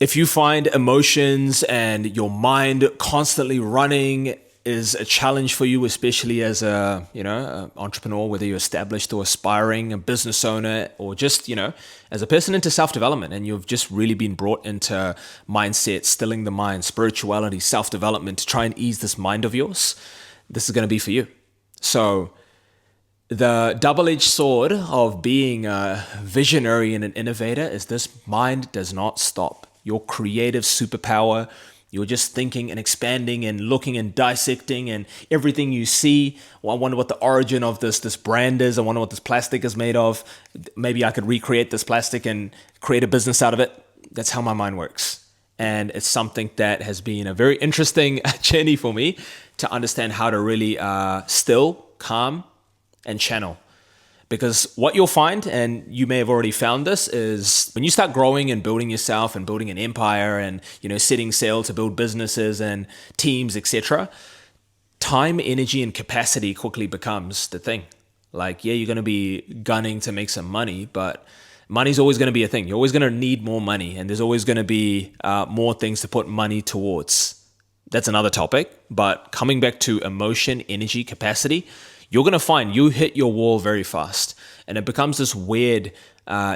If you find emotions and your mind constantly running is a challenge for you, especially as a entrepreneur, whether you're established or aspiring, a business owner, or just, as a person into self-development, and you've just really been brought into mindset, stilling the mind, spirituality, self-development to try and ease this mind of yours, this is going to be for you. So the double-edged sword of being a visionary and an innovator is this: mind does not stop. Your creative superpower, you're just thinking and expanding and looking and dissecting, and everything you see. Well, I wonder what the origin of this brand is. I wonder what this plastic is made of. Maybe I could recreate this plastic and create a business out of it. That's how my mind works. And it's something that has been a very interesting journey for me to understand how to really still, calm, and channel. Because what you'll find, and you may have already found this, is when you start growing and building yourself and building an empire and, setting sail to build businesses and teams, etc., time, energy, and capacity quickly becomes the thing. Like, yeah, you're going to be gunning to make some money, but money's always going to be a thing. You're always going to need more money, and there's always going to be more things to put money towards. That's another topic. But coming back to emotion, energy, capacity, you're going to find you hit your wall very fast, and it becomes this weird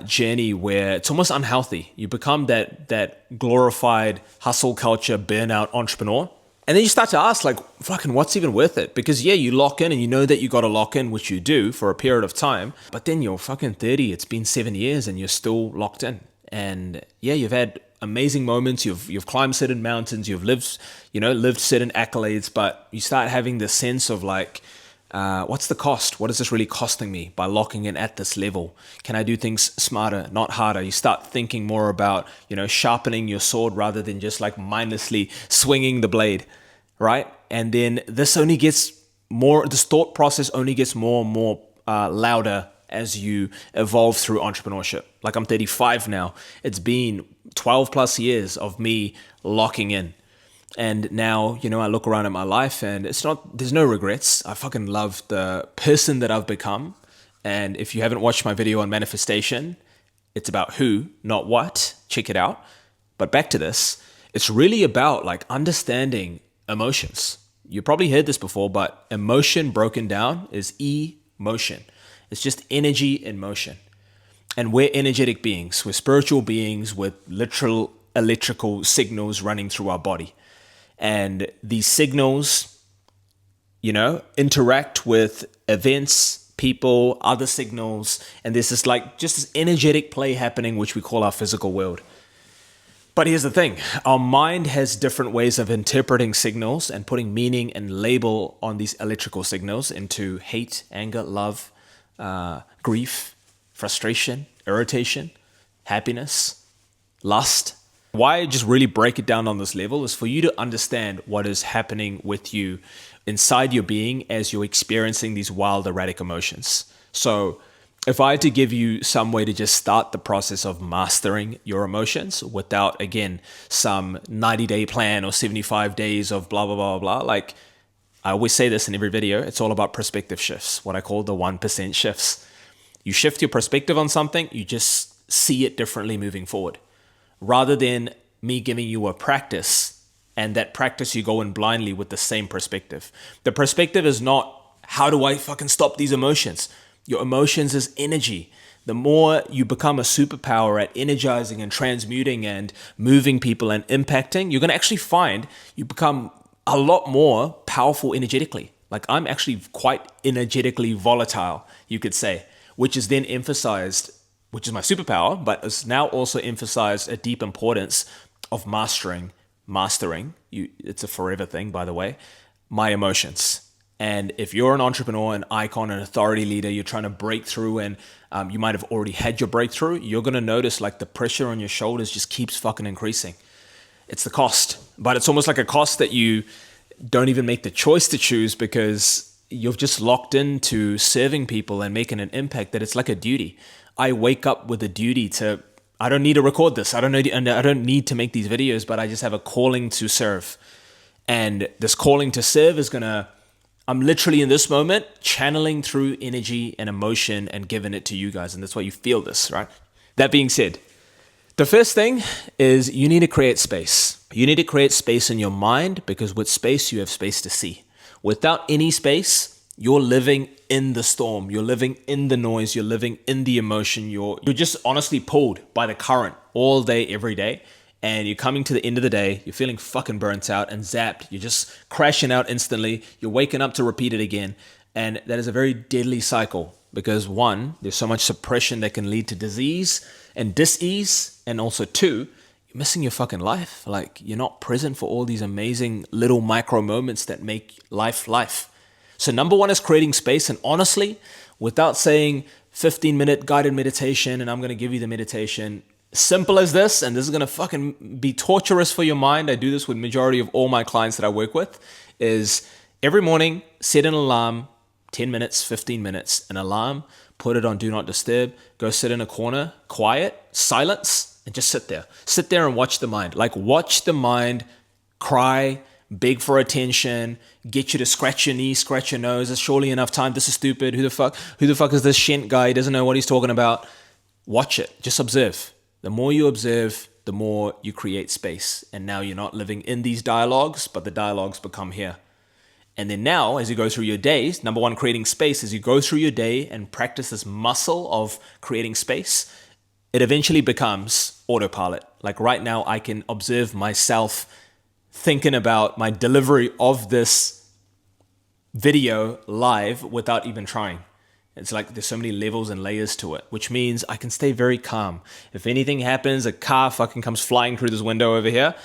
journey where it's almost unhealthy. You become that glorified hustle culture burnout entrepreneur. And then you start to ask, like, fucking, what's even worth it? Because yeah, you lock in and you know that you got to lock in, which you do for a period of time, but then you're fucking 30, it's been 7 years and you're still locked in. And yeah, you've had amazing moments, you've climbed certain mountains, you've lived certain accolades, but you start having this sense of like, what's the cost? What is this really costing me by locking in at this level? Can I do things smarter, not harder? You start thinking more about, sharpening your sword rather than just like mindlessly swinging the blade, right? And then this thought process only gets more and more louder as you evolve through entrepreneurship. Like, I'm 35 now. It's been 12 plus years of me locking in. And now, I look around at my life and there's no regrets. I fucking love the person that I've become. And if you haven't watched my video on manifestation, it's about who, not what. Check it out. But back to this, it's really about like understanding emotions. You probably heard this before, but emotion broken down is emotion. It's just energy in motion. And we're energetic beings. We're spiritual beings with literal electrical signals running through our body. And these signals, interact with events, people, other signals, and there's this just this energetic play happening, which we call our physical world. But here's the thing, our mind has different ways of interpreting signals and putting meaning and label on these electrical signals into hate, anger, love, grief, frustration, irritation, happiness, lust. Why I just really break it down on this level is for you to understand what is happening with you inside your being as you're experiencing these wild, erratic emotions. So if I had to give you some way to just start the process of mastering your emotions without, again, some 90-day plan or 75 days of blah, blah, blah, blah, like I always say this in every video, it's all about perspective shifts, what I call the 1% shifts. You shift your perspective on something, you just see it differently moving forward. Rather than me giving you a practice and that practice you go in blindly with the same perspective. The perspective is not, how do I fucking stop these emotions? Your emotions is energy. The more you become a superpower at energizing and transmuting and moving people and impacting, you're going to actually find you become a lot more powerful energetically. Like, I'm actually quite energetically volatile, you could say, which is then emphasized, which is my superpower, but it's now also emphasized a deep importance of mastering. It's a forever thing, by the way, my emotions. And if you're an entrepreneur, an icon, an authority leader, you're trying to break through and you might have already had your breakthrough, you're going to notice like the pressure on your shoulders just keeps fucking increasing. It's the cost, but it's almost like a cost that you don't even make the choice to choose because you've just locked into serving people and making an impact that it's like a duty. I wake up with a duty to, I don't need to record this. I don't need to make these videos, but I just have a calling to serve. And this calling to serve is I'm literally in this moment channeling through energy and emotion and giving it to you guys. And that's why you feel this, right? That being said, The first thing is you need to create space. You need to create space in your mind, because with space, you have space to see. Without any space, you're living in the storm. You're living in the noise. You're living in the emotion. You're just honestly pulled by the current all day, every day. And you're coming to the end of the day, you're feeling fucking burnt out and zapped. You're just crashing out instantly. You're waking up to repeat it again. And that is a very deadly cycle, because one, there's so much suppression that can lead to disease and dis-ease. And also two, you're missing your fucking life. Like, you're not present for all these amazing little micro moments that make life life. So number one is creating space. And honestly, without saying 15-minute guided meditation, and I'm going to give you the meditation, simple as this, and this is going to fucking be torturous for your mind. I do this with majority of all my clients that I work with, is every morning, set an alarm, 10 minutes, 15 minutes, an alarm, put it on do not disturb, go sit in a corner, quiet, silence, and just sit there. Sit there and watch the mind. Like, watch the mind cry, beg for attention, get you to scratch your knee, scratch your nose. There's surely enough time. This is stupid. Who the fuck is this Shent guy? He doesn't know what he's talking about. Watch it. Just observe. The more you observe, the more you create space. And now you're not living in these dialogues, but the dialogues become here. And then now, as you go through your days, number one, creating space, as you go through your day and practice this muscle of creating space, it eventually becomes autopilot. Like right now, I can observe myself thinking about my delivery of this video live without even trying. It's like there's so many levels and layers to it, which means I can stay very calm. If anything happens, a car fucking comes flying through this window over here,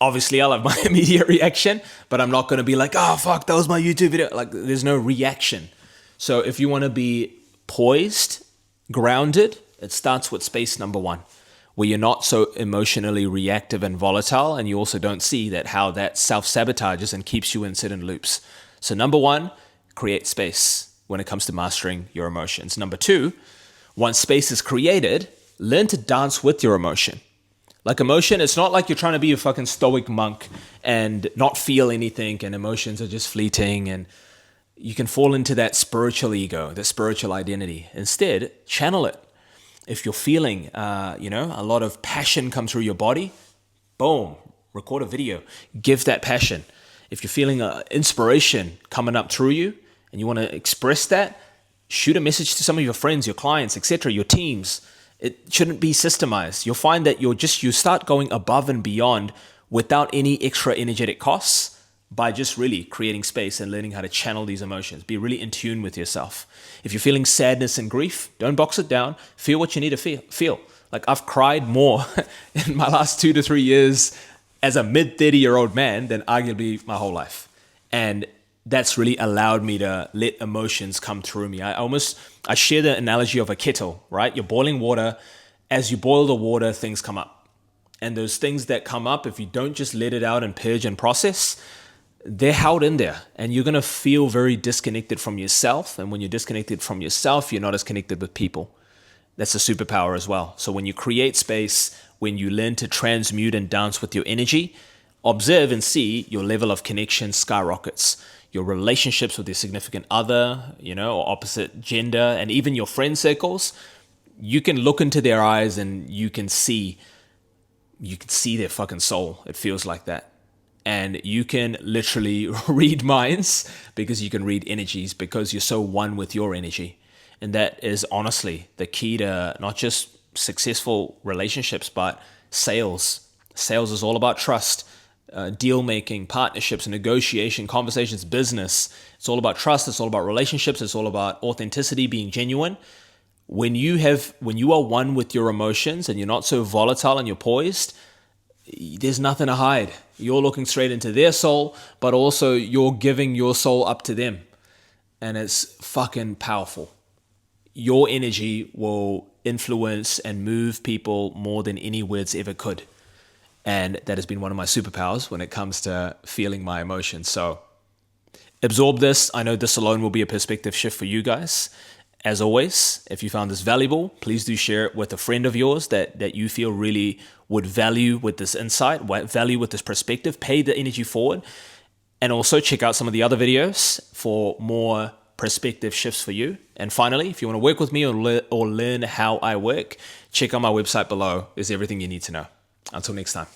obviously I'll have my immediate reaction, but I'm not going to be like, oh, fuck, that was my YouTube video. Like, there's no reaction. So if you want to be poised, grounded, it starts with space number one, where you're not so emotionally reactive and volatile, and you also don't see that how that self-sabotages and keeps you in certain loops. So number one, create space when it comes to mastering your emotions. Number two, once space is created, learn to dance with your emotion. Like, emotion, it's not like you're trying to be a fucking stoic monk and not feel anything, and emotions are just fleeting, and you can fall into that spiritual ego, that spiritual identity. Instead, channel it. If you're feeling, a lot of passion come through your body, boom, record a video, give that passion. If you're feeling inspiration coming up through you and you want to express that, shoot a message to some of your friends, your clients, etc., your teams. It shouldn't be systemized. You'll find that you start going above and beyond without any extra energetic costs by just really creating space and learning how to channel these emotions. Be really in tune with yourself. If you're feeling sadness and grief, don't box it down. Feel what you need to feel. Like, I've cried more in my last 2 to 3 years as a mid-30-year-old man than arguably my whole life. And that's really allowed me to let emotions come through me. I share the analogy of a kettle, right? You're boiling water. As you boil the water, things come up. And those things that come up, if you don't just let it out and purge and process, they're held in there. And you're going to feel very disconnected from yourself. And when you're disconnected from yourself, you're not as connected with people. That's a superpower as well. So when you create space, when you learn to transmute and dance with your energy, observe and see your level of connection skyrockets. Your relationships with your significant other, or opposite gender, and even your friend circles, you can look into their eyes and you can see their fucking soul. It feels like that. And you can literally read minds because you can read energies, because you're so one with your energy. And that is honestly the key to not just successful relationships, but sales. Sales is all about trust. Deal making, partnerships, negotiation, conversations, business. It's all about trust. It's all about relationships. It's all about authenticity, being genuine. When you are one with your emotions and you're not so volatile and you're poised, there's nothing to hide. You're looking straight into their soul, but also you're giving your soul up to them. And it's fucking powerful. Your energy will influence and move people more than any words ever could. And that has been one of my superpowers when it comes to feeling my emotions. So absorb this. I know this alone will be a perspective shift for you guys. As always, if you found this valuable, please do share it with a friend of yours that you feel really would value with this insight, value with this perspective, pay the energy forward. And also check out some of the other videos for more perspective shifts for you. And finally, if you want to work with me or learn how I work, check out my website below. There's everything you need to know. Until next time.